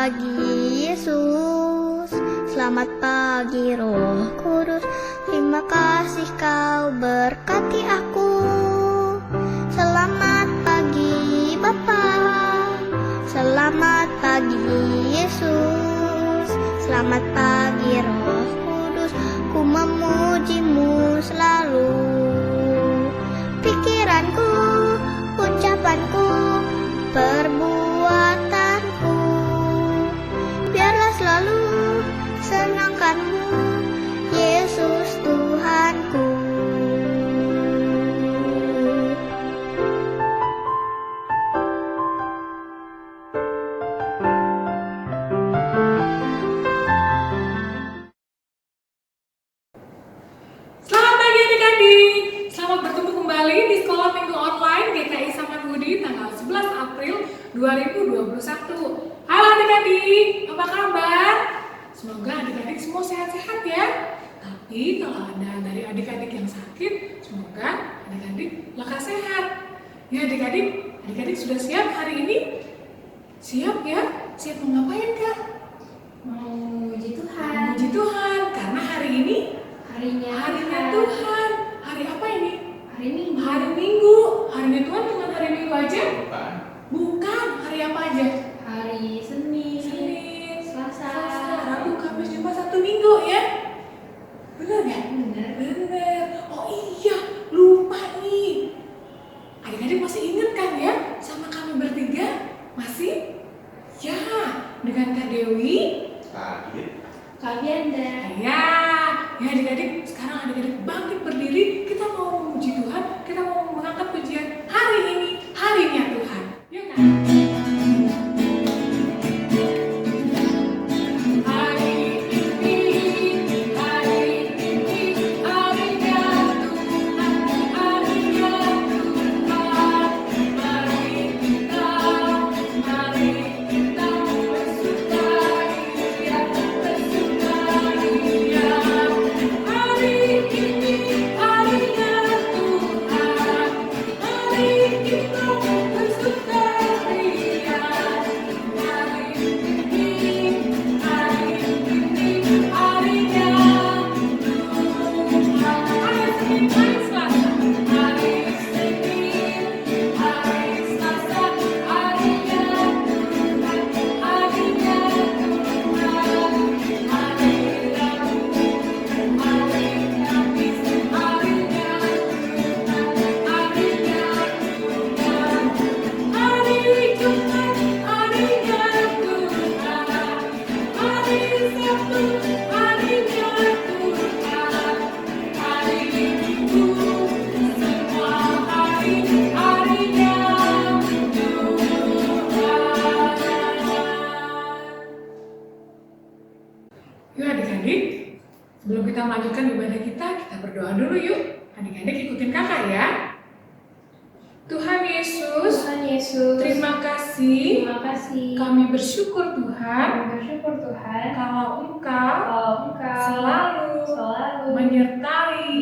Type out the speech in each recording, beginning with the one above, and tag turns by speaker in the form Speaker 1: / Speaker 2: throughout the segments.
Speaker 1: pagi Yesus, selamat pagi Roh Kudus. Terima kasih kau berkati aku. Selamat pagi Bapa, selamat pagi Yesus, selamat pagi Roh Kudus. Ku memujimu selalu. Pikiranku, ucapanku, perbuatanku, biarlah selalu senangkanmu, Yesus Tuhanku.
Speaker 2: Selamat pagi adik-adik. Selamat bertemu kembali di Sekolah Minggu Online GKI Samanhudi tanggal 11 April 2021. Halo adik-adik, apa kabar? Semoga adik-adik semua sehat-sehat ya. Tapi kalau ada dari adik-adik yang sakit, semoga adik-adik lekas sehat. Ya adik-adik sudah siap hari ini? Siap ya? Siap mau ngapain Kak?
Speaker 3: Mau muji Tuhan.
Speaker 2: Puji Tuhan, karena hari ini harinya Tuhan. Hari apa ini?
Speaker 3: Hari Minggu.
Speaker 2: Hari Minggu. Harinya Tuhan cuma hari Minggu aja?
Speaker 4: Bukan.
Speaker 2: Hari apa aja?
Speaker 3: Hari Senin, Selasa,
Speaker 2: Rabu, Kamis, Jumat, Sabtu, Minggu ya? Bener nggak?
Speaker 3: Bener.
Speaker 2: Oh iya, lupa nih. Adik-adik masih inget kan ya sama kami bertiga? Masih? Ya, dengan Kak Dewi.
Speaker 3: Kak Bianda.
Speaker 2: Ya adik-adik, sekarang adik-adik bangkit berdiri. Kita mau memuji Tuhan, kita mau mengangkat pujian hari ini, harinya Tuhan. Yuk kan? Hari ini harinya Tuhan, harinya Tuhan. Mari kita bersukaria, bersukaria. Hari ini harinya Tuhan, mari kita bersukaria. Hari ini harinya Tuhan. Hari Senin, hari Selasa, harinya Tuhan, harinya Tuhan. Hari Rabu, hari Kamis, harinya Tuhan, harinya Tuhan. Hari Jumat, harinya Tuhan. Hari Sabtu, harinya Tuhan. Hari Minggu, semua hari harinya Tuhan. Yuk adik-adik, sebelum kita melanjutkan ibadah kita berdoa dulu yuk. Adik-adik ikutin kakak ya. Tuhan Yesus, terima kasih. Kami bersyukur Tuhan
Speaker 3: Bersyukur Tuhan.
Speaker 2: kalau Engkau selalu
Speaker 3: menyertai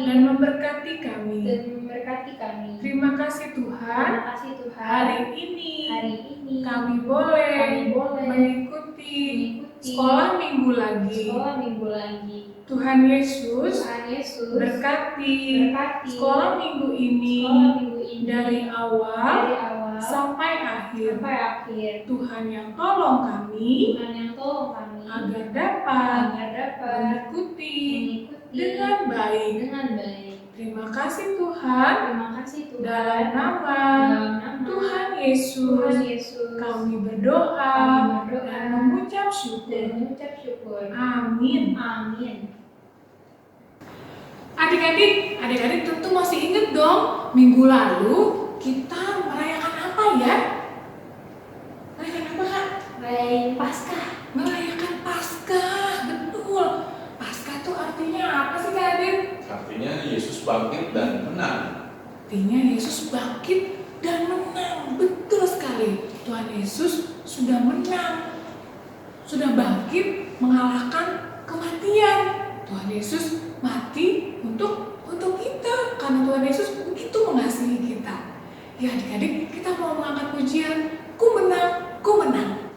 Speaker 2: dan memberkati kami.
Speaker 3: memberkati kami.
Speaker 2: Terima kasih Tuhan.
Speaker 3: Terima kasih Tuhan.
Speaker 2: Hari ini kami
Speaker 3: kami
Speaker 2: boleh
Speaker 3: boleh
Speaker 2: mengikuti
Speaker 3: mengikuti
Speaker 2: sekolah minggu lagi.
Speaker 3: sekolah minggu lagi.
Speaker 2: Tuhan Yesus berkati sekolah minggu ini dari awal sampai akhir. Tuhan yang tolong kami agar dapat mengikuti dengan baik. Terima kasih Tuhan. Dalam nama Tuhan Yesus kami berdoa dan mengucap syukur. Amin. Adik-adik tentu masih ingat dong minggu lalu kita merayakan apa ya? Merayakan apa Kak? Merayakan Paskah, betul. Paskah itu artinya apa sih Kak Adin?
Speaker 4: Artinya Yesus bangkit dan menang.
Speaker 2: Artinya Yesus bangkit dan menang, betul sekali. Tuhan Yesus sudah menang, sudah bangkit mengalahkan kematian. Tuhan Yesus mati untuk kita karena Tuhan Yesus begitu mengasihi kita. Ya adik-adik, kita mau mengangkat pujian Ku menang, ku menang.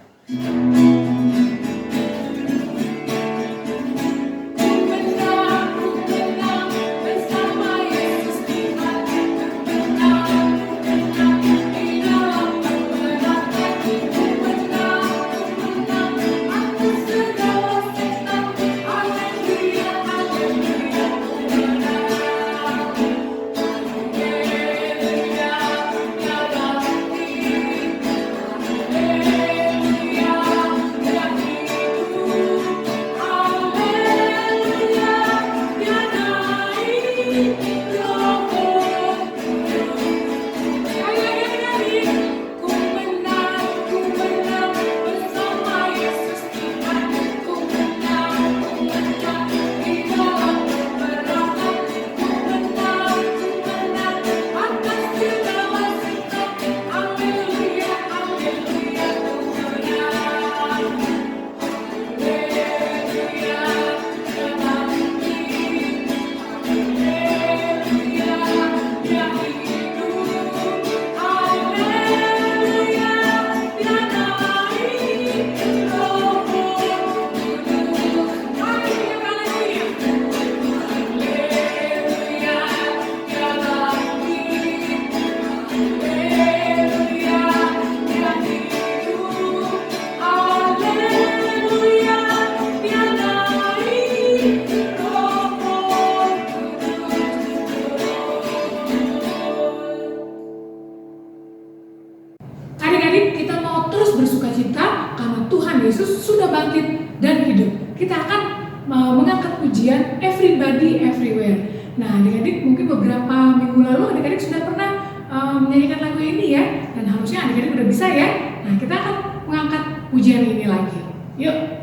Speaker 2: Everybody Everywhere. Nah, adik-adik mungkin beberapa minggu lalu adik-adik sudah pernah menyanyikan lagu ini ya, dan harusnya adik-adik udah bisa ya. Nah, kita akan mengangkat pujian ini lagi. Yuk.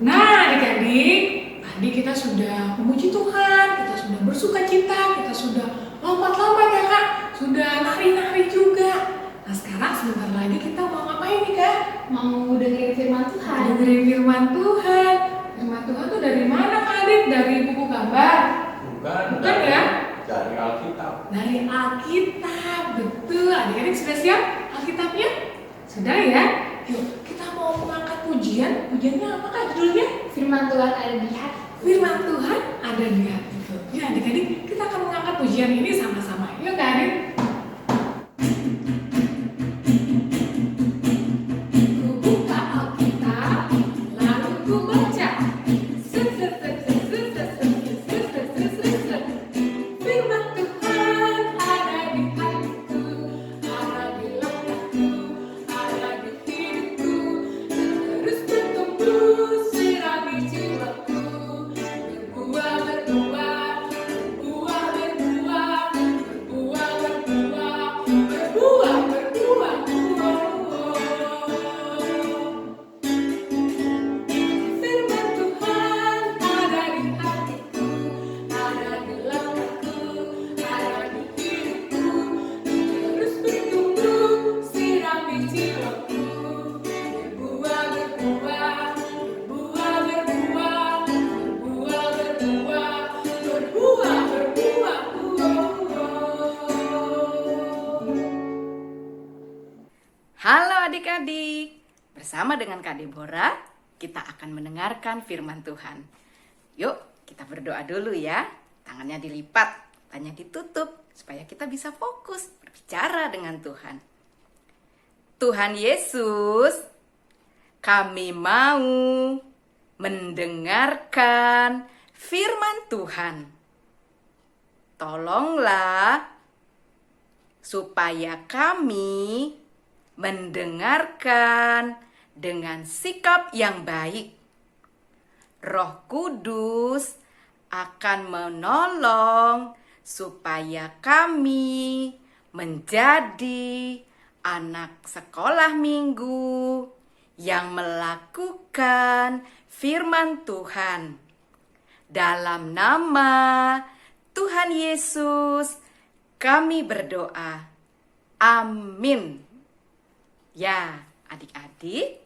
Speaker 2: Nah, adik-adik, tadi kita sudah memuji Tuhan, kita sudah bersuka cita, kita sudah lompat-lompat ya Kak, sudah nari-nari juga. Nah, sekarang sebentar lagi kita mau ngapain nih Kak?
Speaker 3: Mau dengerin firman Tuhan.
Speaker 2: Dengerin firman Tuhan. Firman Tuhan tuh dari mana Kak Adik? Dari buku gambar?
Speaker 4: Bukan
Speaker 2: ya?
Speaker 4: Dari Alkitab.
Speaker 2: Dari Alkitab, betul. Adik-adik sudah siap Alkitabnya? Sudah ya? Yuk, kita mau mengangkat pujian. Pujiannya apa Kak judulnya?
Speaker 3: Firman Tuhan ada di hati.
Speaker 2: Firman Tuhan ada di hati. Ya adik-adik, kita akan mengangkat pujian ini sama-sama. Yuk Kak Adik. Ku buka Alkitab, lalu ku baca. Firman Tuhan ada di hatiku, ada di langkahku, ada di hidupku, terus bertumbuh sirami jiwaku, berbuah berbuah, berbuah berbuah, berbuah berbuah, berbuah berbuah. Firman Tuhan ada di hatiku, ada di langkahku, ada di hidupku, terus bertumbuh sirami jiwaku, berbuah berbuah, berbuah berbuah, berbuah berbuah, berbuah berbuah.
Speaker 5: Halo adik-adik, bersama dengan Kak Deborah, kita akan mendengarkan firman Tuhan. Yuk, kita berdoa dulu ya. Tangannya dilipat, matanya ditutup, supaya kita bisa fokus berbicara dengan Tuhan. Tuhan Yesus, kami mau mendengarkan firman Tuhan. Tolonglah supaya kami mendengarkan dengan sikap yang baik. Roh Kudus, akan menolong supaya kami menjadi anak sekolah minggu yang melakukan firman Tuhan. Dalam nama Tuhan Yesus kami berdoa. Amin. Ya, adik-adik,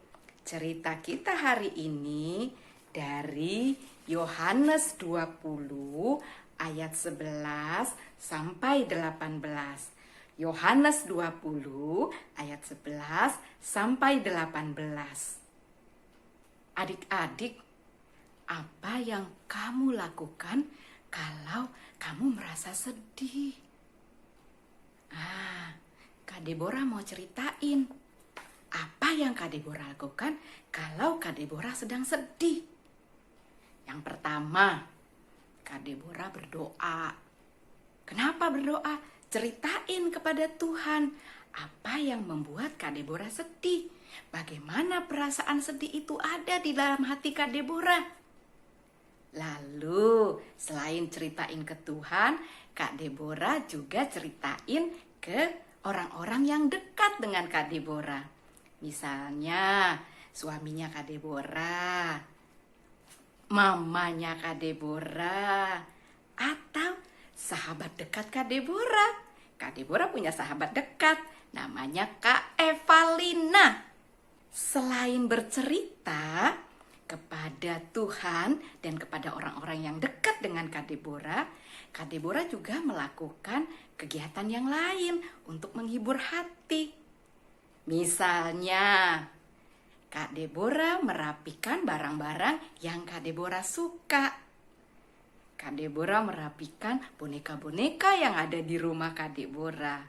Speaker 5: cerita kita hari ini dari Yohanes 20 ayat 11 sampai 18. Yohanes 20 ayat 11 sampai 18. Adik-adik, apa yang kamu lakukan kalau kamu merasa sedih? Kak Deborah mau ceritain apa yang Kak Deborah lakukan kalau Kak Deborah sedang sedih. Yang pertama, Kak Deborah berdoa. Kenapa berdoa? Ceritain kepada Tuhan apa yang membuat Kak Deborah sedih. Bagaimana perasaan sedih itu ada di dalam hati Kak Deborah. Lalu selain ceritain ke Tuhan, Kak Deborah juga ceritain ke orang-orang yang dekat dengan Kak Deborah. Misalnya suaminya Kak Deborah, mamanya Kak Deborah, atau sahabat dekat Kak Deborah. Kak Deborah punya sahabat dekat, namanya Kak Evalina. Selain bercerita kepada Tuhan dan kepada orang-orang yang dekat dengan Kak Deborah juga melakukan kegiatan yang lain untuk menghibur hati. Misalnya, Kak Deborah merapikan barang-barang yang Kak Deborah suka. Kak Deborah merapikan boneka-boneka yang ada di rumah Kak Deborah.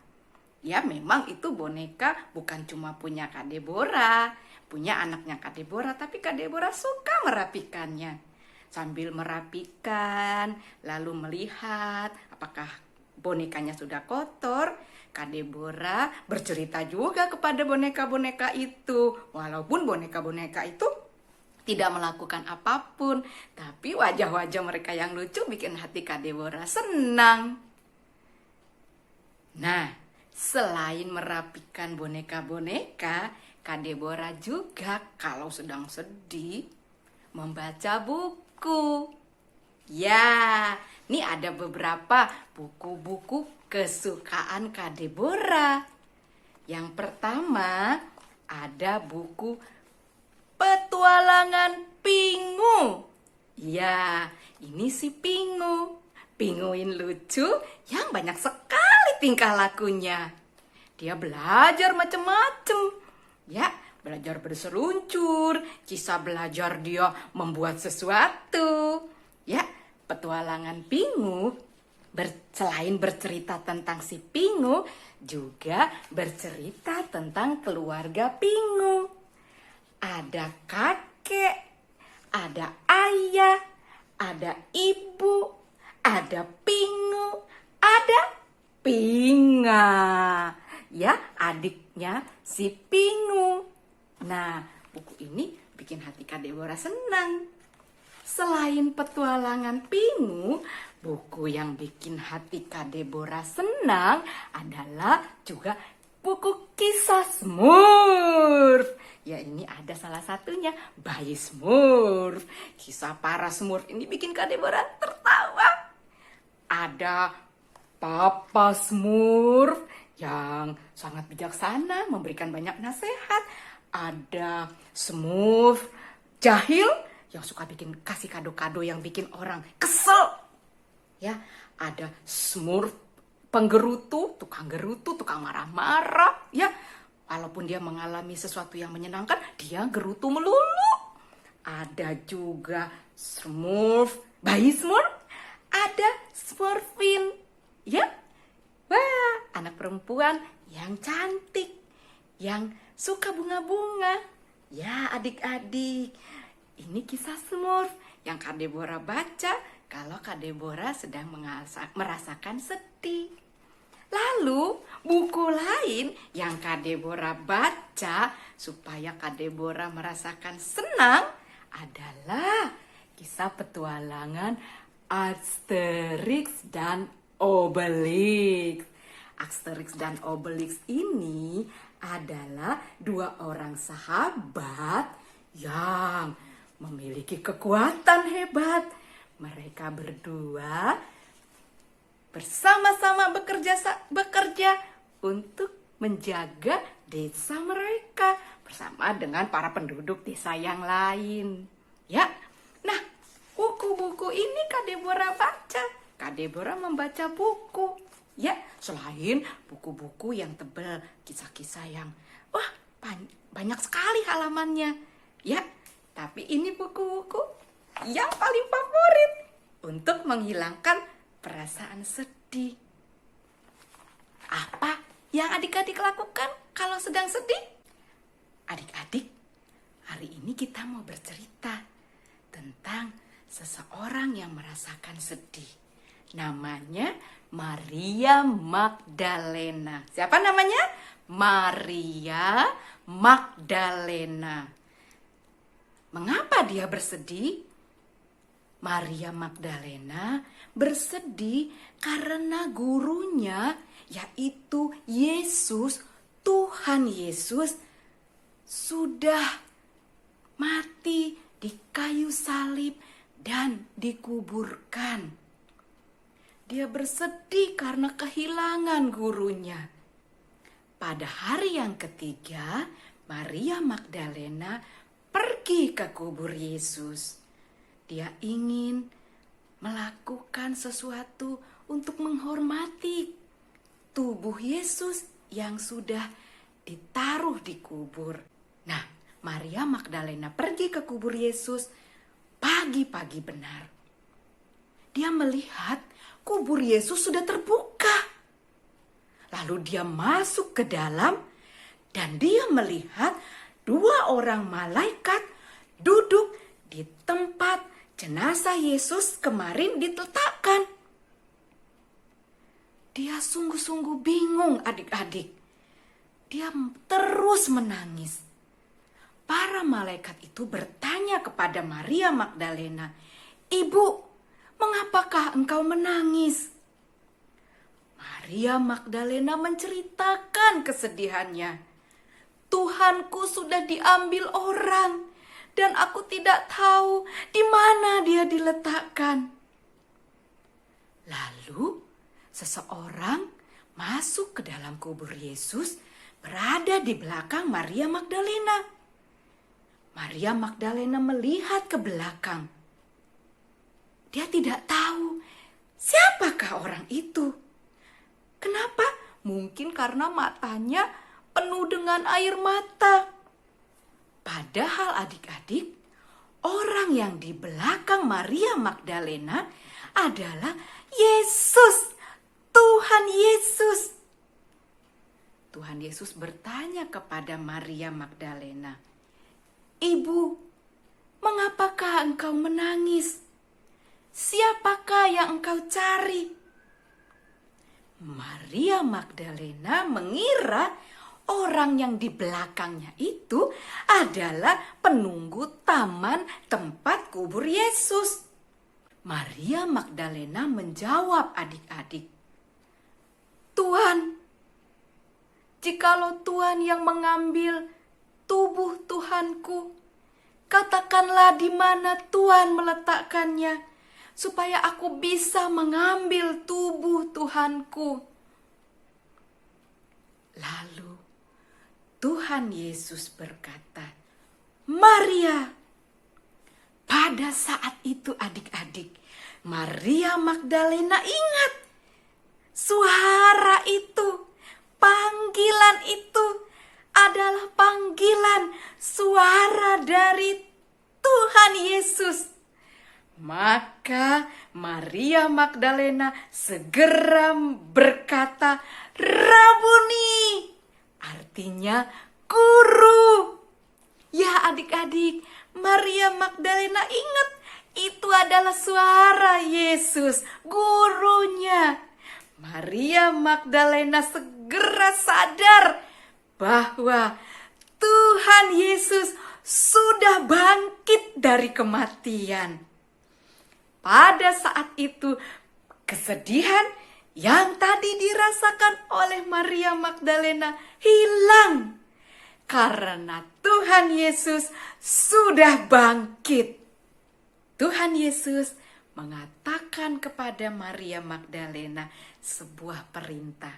Speaker 5: Ya, memang itu boneka bukan cuma punya Kak Deborah, punya anaknya Kak Deborah, tapi Kak Deborah suka merapikannya. Sambil merapikan, lalu melihat apakah bonekanya sudah kotor, Kak Deborah bercerita juga kepada boneka-boneka itu. Walaupun boneka-boneka itu tidak melakukan apapun, tapi wajah-wajah mereka yang lucu bikin hati Kak Deborah senang. Nah, selain merapikan boneka-boneka, Kak Deborah juga kalau sedang sedih membaca buku. Ya, ini ada beberapa buku-buku kesukaan Kak Deborah. Yang pertama ada buku Petualangan Pingu. Ya, ini si Pingu. Pinguin lucu yang banyak sekali tingkah lakunya. Dia belajar macam-macam. Ya, belajar berseluncur, kisah belajar dia membuat sesuatu. Ya, Petualangan Pingu selain bercerita tentang si Pingu, juga bercerita tentang keluarga Pingu. Ada kakek, ada ayah, ada ibu, ada Pingu, ada Pinga. Ya, adiknya si Pingu. Nah, buku ini bikin hati Kak Deborah senang. Selain Petualangan Pingu, buku yang bikin hati Kak Deborah senang adalah juga buku kisah Smurf. Ya, ini ada salah satunya, Bayi Smurf. Kisah para Smurf ini bikin Kak Deborah tertawa. Ada Papa Smurf yang sangat bijaksana, memberikan banyak nasihat. Ada Smurf jahil yang suka kasih kado-kado yang bikin orang kesel. Ya, ada Smurf penggerutu, tukang marah-marah. Ya, walaupun dia mengalami sesuatu yang menyenangkan, dia gerutu melulu. Ada juga Smurf, Bayi Smurf. Ada Smurfin. Ya, wah, anak perempuan yang cantik, yang suka bunga-bunga. Ya, adik-adik, ini kisah Smurf yang Kak Deborah baca kalau Kak Deborah sedang merasakan sedih. Lalu buku lain yang Kak Deborah baca supaya Kak Deborah merasakan senang adalah kisah petualangan Asterix dan Obelix. Asterix dan Obelix ini adalah dua orang sahabat yang memiliki kekuatan hebat. Mereka berdua bersama-sama bekerja untuk menjaga desa mereka bersama dengan para penduduk desa yang lain. Ya, nah buku-buku ini Kak Deborah baca. Kak Deborah membaca buku. Ya, selain buku-buku yang tebal, kisah-kisah yang banyak sekali halamannya. Ya, tapi ini buku-buku yang paling favorit untuk menghilangkan perasaan sedih. Apa yang adik-adik lakukan kalau sedang sedih? Adik-adik, hari ini kita mau bercerita tentang seseorang yang merasakan sedih. Namanya Maria Magdalena. Siapa namanya? Maria Magdalena. Mengapa dia bersedih? Maria Magdalena bersedih karena gurunya, yaitu Yesus, Tuhan Yesus, sudah mati di kayu salib dan dikuburkan. Dia bersedih karena kehilangan gurunya. Pada hari yang ketiga, Maria Magdalena pergi ke kubur Yesus. Dia ingin melakukan sesuatu untuk menghormati tubuh Yesus yang sudah ditaruh di kubur. Nah, Maria Magdalena pergi ke kubur Yesus pagi-pagi benar. Dia melihat kubur Yesus sudah terbuka. Lalu dia masuk ke dalam dan dia melihat dua orang malaikat duduk di tempat jenazah Yesus kemarin diletakkan. Dia sungguh-sungguh bingung adik-adik. Dia terus menangis. Para malaikat itu bertanya kepada Maria Magdalena, "Ibu, mengapakah engkau menangis?" Maria Magdalena menceritakan kesedihannya. "Tuhanku sudah diambil orang dan aku tidak tahu di mana dia diletakkan." Lalu seseorang masuk ke dalam kubur Yesus berada di belakang Maria Magdalena. Maria Magdalena melihat ke belakang. Dia tidak tahu siapakah orang itu. Kenapa? Mungkin karena matanya penuh dengan air mata. Padahal adik-adik, orang yang di belakang Maria Magdalena adalah Yesus, Tuhan Yesus. Tuhan Yesus bertanya kepada Maria Magdalena, "Ibu, mengapakah engkau menangis? Siapakah yang engkau cari?" Maria Magdalena mengira orang yang di belakangnya itu adalah penunggu taman tempat kubur Yesus. Maria Magdalena menjawab adik-adik, "Tuhan, jikalau Tuhan yang mengambil tubuh Tuhanku, katakanlah di mana Tuhan meletakkannya, supaya aku bisa mengambil tubuh Tuhanku." Lalu Tuhan Yesus berkata, "Maria." Pada saat itu adik-adik, Maria Magdalena ingat suara itu, panggilan itu adalah panggilan suara dari Tuhan Yesus. Maka Maria Magdalena segera berkata, "Rabuni," artinya guru. Ya adik-adik, Maria Magdalena ingat itu adalah suara Yesus, gurunya. Maria Magdalena segera sadar bahwa Tuhan Yesus sudah bangkit dari kematian. pada saat itu kesedihan yang tadi dirasakan oleh Maria Magdalena hilang karena Tuhan Yesus sudah bangkit. Tuhan Yesus mengatakan kepada Maria Magdalena sebuah perintah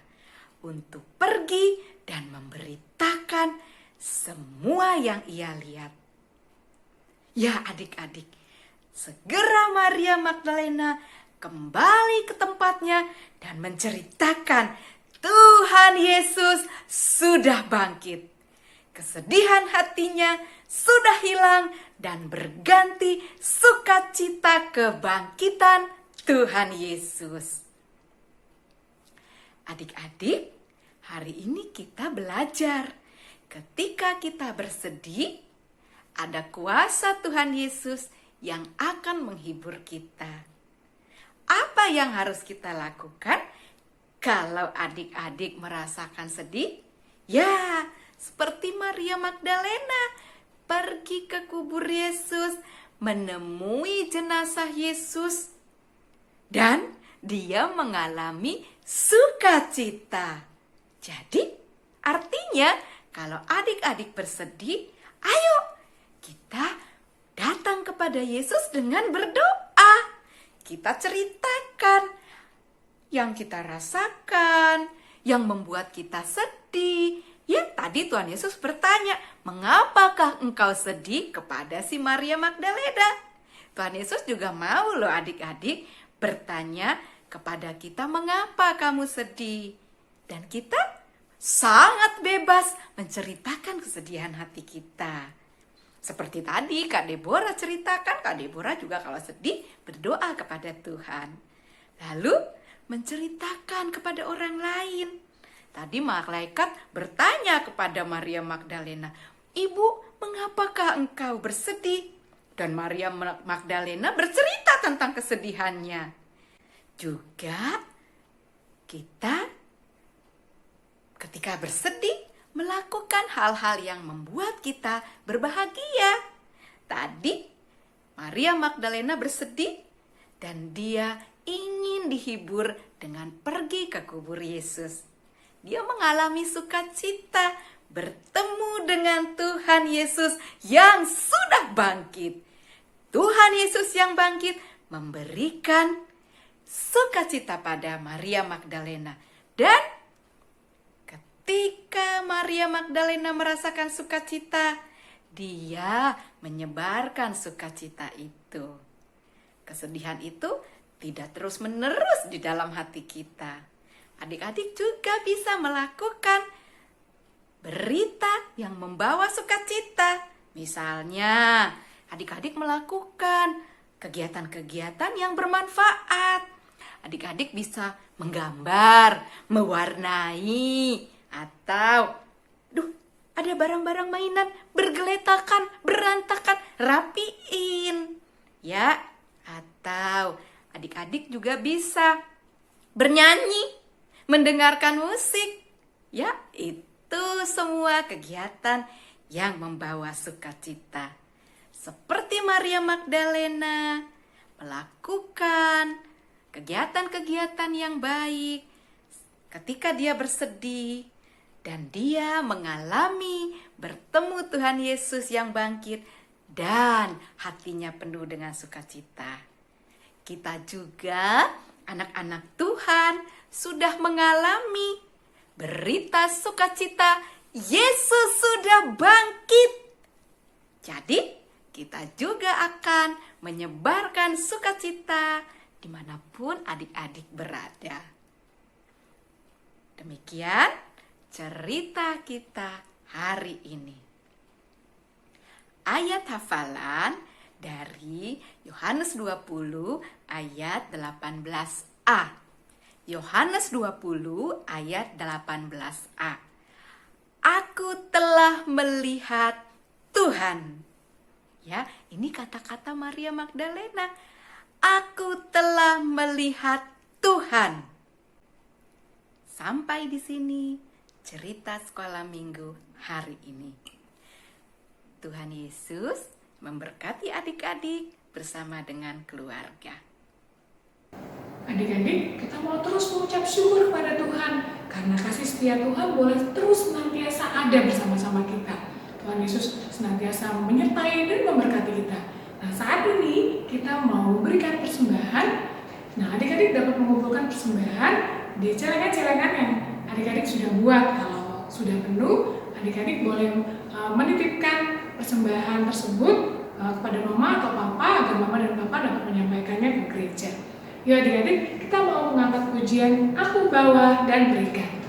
Speaker 5: untuk pergi dan memberitakan semua yang ia lihat. Ya adik-adik, segera Maria Magdalena kembali ke tempatnya dan menceritakan Tuhan Yesus sudah bangkit. Kesedihan hatinya sudah hilang dan berganti sukacita kebangkitan Tuhan Yesus. Adik-adik, hari ini kita belajar ketika kita bersedih, ada kuasa Tuhan Yesus yang akan menghibur kita. Apa yang harus kita lakukan kalau adik-adik merasakan sedih? Ya, seperti Maria Magdalena, pergi ke kubur Yesus, menemui jenazah Yesus, dan dia mengalami sukacita. Jadi, artinya kalau adik-adik bersedih, ayo kita datang kepada Yesus dengan berdoa. Kita ceritakan yang kita rasakan, yang membuat kita sedih. Ya, tadi Tuhan Yesus bertanya, mengapakah engkau sedih kepada si Maria Magdalena? Tuhan Yesus juga mau loh adik-adik bertanya kepada kita, mengapa kamu sedih? Dan kita sangat bebas menceritakan kesedihan hati kita. Seperti tadi Kak Deborah ceritakan, Kak Deborah juga kalau sedih berdoa kepada Tuhan. Lalu menceritakan kepada orang lain. Tadi malaikat bertanya kepada Maria Magdalena, Ibu, mengapakah engkau bersedih? Dan Maria Magdalena bercerita tentang kesedihannya. Juga kita ketika bersedih melakukan hal-hal yang membuat kita berbahagia. Tadi Maria Magdalena bersedih dan dia ingin dihibur dengan pergi ke kubur Yesus. Dia mengalami sukacita bertemu dengan Tuhan Yesus yang sudah bangkit. Tuhan Yesus yang bangkit memberikan sukacita pada Maria Magdalena. Dan ketika Maria Magdalena merasakan sukacita, dia menyebarkan sukacita itu. Kesedihan itu tidak terus-menerus di dalam hati kita. Adik-adik juga bisa melakukan berita yang membawa sukacita. Misalnya, adik-adik melakukan kegiatan-kegiatan yang bermanfaat. Adik-adik bisa menggambar, mewarnai, atau ada barang-barang mainan bergeletakan, berantakan, rapiin. Ya, atau adik-adik juga bisa bernyanyi, mendengarkan musik. Ya, itu semua kegiatan yang membawa sukacita. Seperti Maria Magdalena melakukan kegiatan-kegiatan yang baik ketika dia bersedih dan dia mengalami bertemu Tuhan Yesus yang bangkit dan hatinya penuh dengan sukacita. Kita juga anak-anak Tuhan sudah mengalami berita sukacita Yesus sudah bangkit. Jadi kita juga akan menyebarkan sukacita dimanapun adik-adik berada. Demikian cerita kita hari ini. Ayat hafalan dari Yohanes 20 ayat 18a. Yohanes 20 ayat 18a. Aku telah melihat Tuhan. Ya, ini kata-kata Maria Magdalena. Aku telah melihat Tuhan. Sampai di sini cerita sekolah minggu hari ini. Tuhan Yesus memberkati adik-adik bersama dengan keluarga.
Speaker 2: Adik-adik, kita mau terus mengucap syukur kepada Tuhan karena kasih setia Tuhan boleh terus senantiasa ada bersama-sama kita. Tuhan Yesus senantiasa menyertai dan memberkati kita. Nah, saat ini kita mau memberikan persembahan. Nah, adik-adik dapat mengumpulkan persembahan di celengan-celengan yang adik-adik sudah buat. Kalau sudah penuh, adik-adik boleh menitipkan persembahan tersebut kepada mama atau papa agar mama dan papa dapat menyampaikannya ke gereja. Yuk adik-adik, kita mau mengangkat pujian Aku Bawa dan Berikan.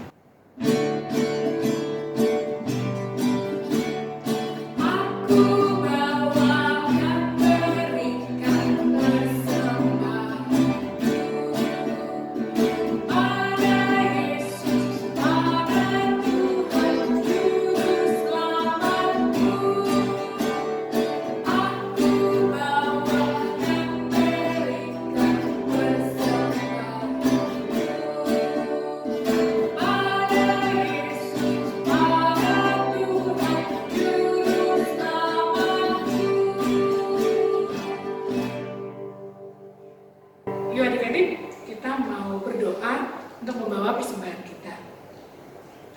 Speaker 2: Yuk adik-adik, kita mau berdoa untuk membawa persembahan kita.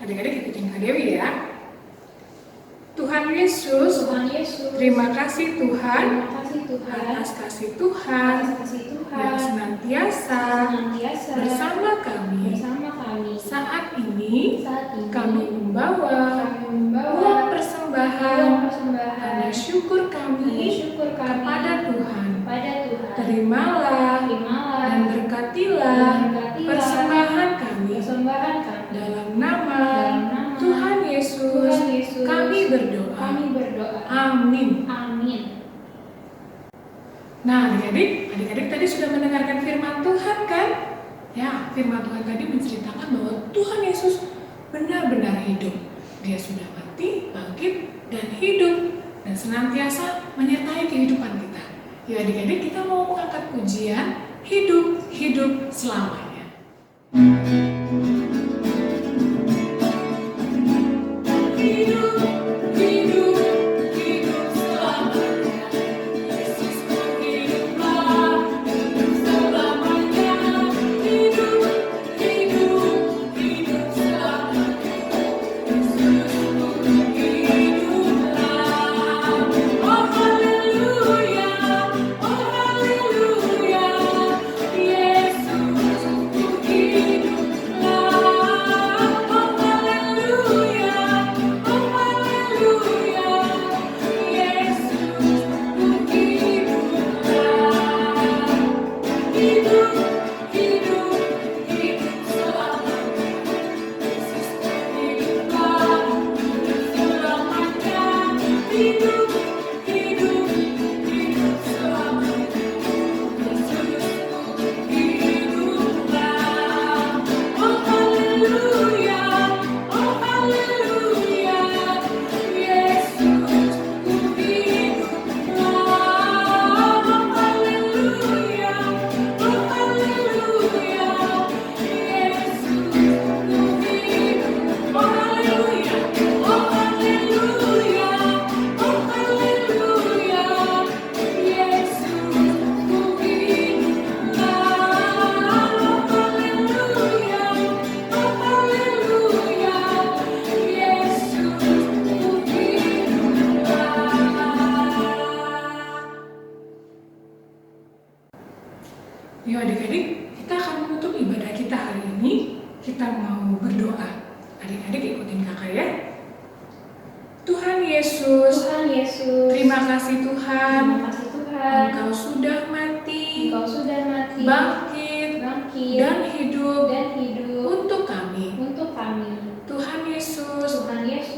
Speaker 2: Adik-adik ikutin Kak Dewi ya. Tuhan Yesus, terima kasih Tuhan, atas kasih Tuhan yang senantiasa bersama kami. Saat ini kami membawa uang persembahan karena syukur kami kepada Tuhan. Terimalah dan berkatilah persembahan kami. Dalam nama Tuhan Yesus kami berdoa. Amin. Nah adik-adik tadi sudah mendengarkan firman Tuhan kan? Ya, firman Tuhan tadi menceritakan bahwa Tuhan Yesus benar-benar hidup. Dia sudah mati, bangkit, dan hidup, dan senantiasa menyertai kehidupan kita. Ya adik-adik, kita mau mengangkat pujian hidup selamanya. Yuk adik-adik, kita akan menutup ibadah kita hari ini. Kita mau berdoa. Adik-adik ikutin kakak ya. Tuhan Yesus, terima kasih Tuhan, Engkau sudah mati, bangkit, dan hidup untuk kami. Tuhan Yesus,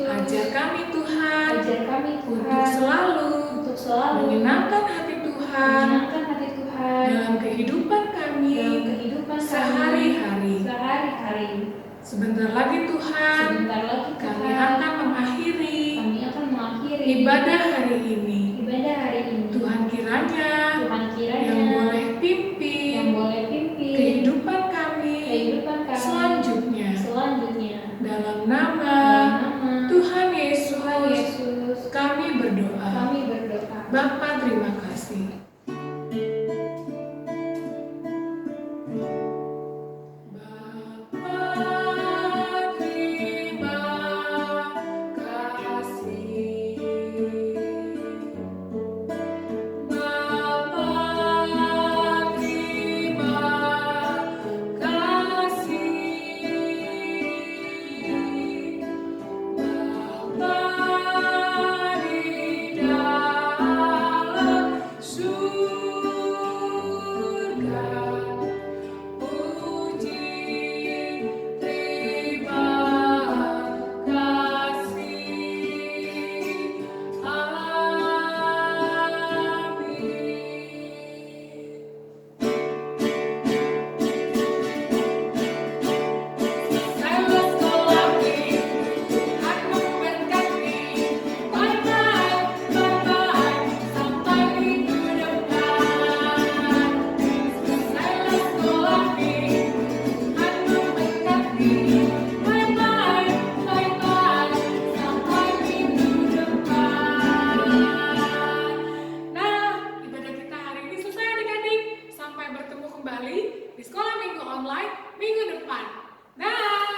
Speaker 2: ajar kami Tuhan, untuk selalu menyenangkan hati Tuhan dalam kehidupan kami sehari-hari. Sebentar lagi Tuhan, kami akan mengakhiri ibadah hari ini. Tuhan kiranya yang boleh pimpin kehidupan kami selanjutnya. Dalam nama Tuhan Yesus kami berdoa. Bapa terima kasih. di sekolah minggu online minggu depan. Dah.